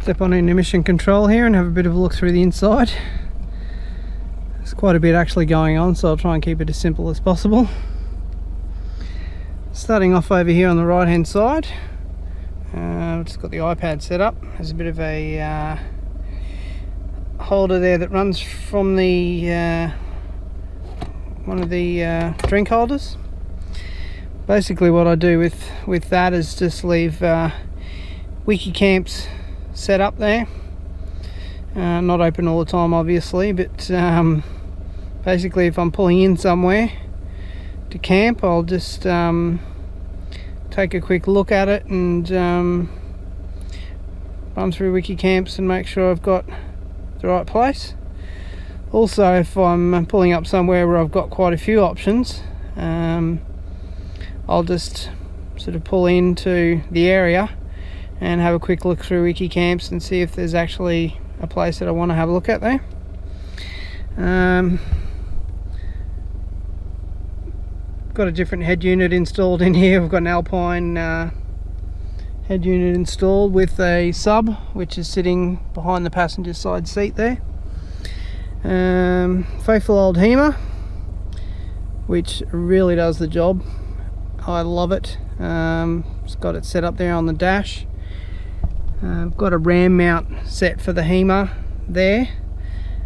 Step on into mission control here and have a bit of a look through the inside. There's quite a bit actually going on, so I'll try and keep it as simple as possible. Starting off over here on the right hand side, I've just got the iPad set up. There's a bit of a holder there that runs from the one of the drink holders. Basically what I do with that is just leave wiki camps set up there, not open all the time obviously, but basically if I'm pulling in somewhere to camp, I'll just take a quick look at it and run through wiki camps and make sure I've got the right place. Also, if I'm pulling up somewhere where I've got quite a few options, I'll just sort of pull into the area and have a quick look through wiki camps and see if there's actually a place that I want to have a look at there. Got a different head unit installed in here. We've got an Alpine head unit installed with a sub which is sitting behind the passenger side seat there. Faithful old HEMA, which really does the job. I love it. It's got it set up there on the dash. I've got a RAM mount set for the HEMA there,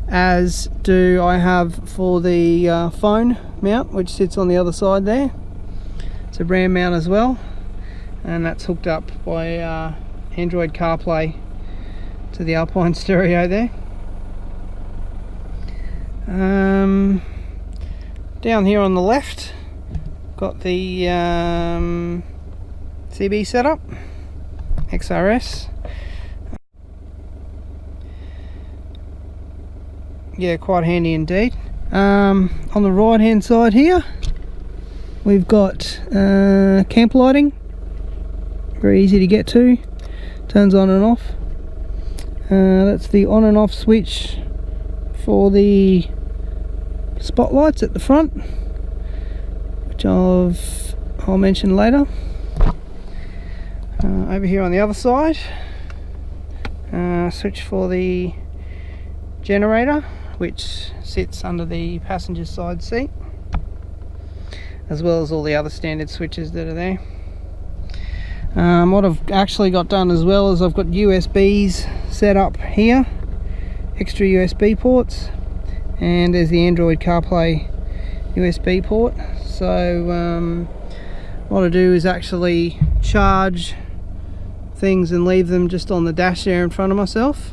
as do I have for the phone mount, which sits on the other side there. It's a RAM mount as well, and that's hooked up by Android CarPlay to the Alpine stereo there. Down here on the left, got the CB setup, XRS. Yeah, quite handy indeed. On the right hand side here, we've got camp lighting, very easy to get to, turns on and off. That's the on and off switch for the spotlights at the front, which I'll mention later. Over here on the other side, switch for the generator, which sits under the passenger side seat, as well as all the other standard switches that are there. What I've actually got done as well is I've got USBs set up here, extra USB ports, and there's the Android CarPlay USB port. So what I do is actually charge things and leave them just on the dash there in front of myself.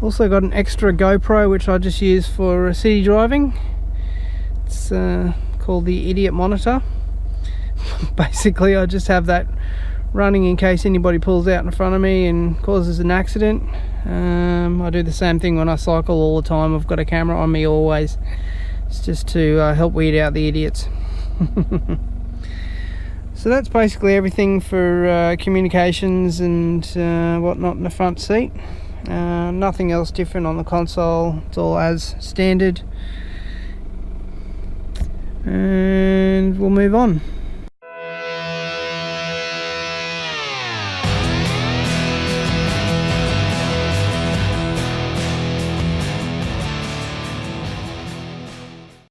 Also got an extra GoPro which I just use for city driving. It's called the Idiot Monitor. Basically I just have that running in case anybody pulls out in front of me and causes an accident. I do the same thing when I cycle all the time. I've got a camera on me always. It's just to help weed out the idiots. So that's basically everything for communications and whatnot in the front seat. Nothing else different on the console. It's all as standard, and we'll move on.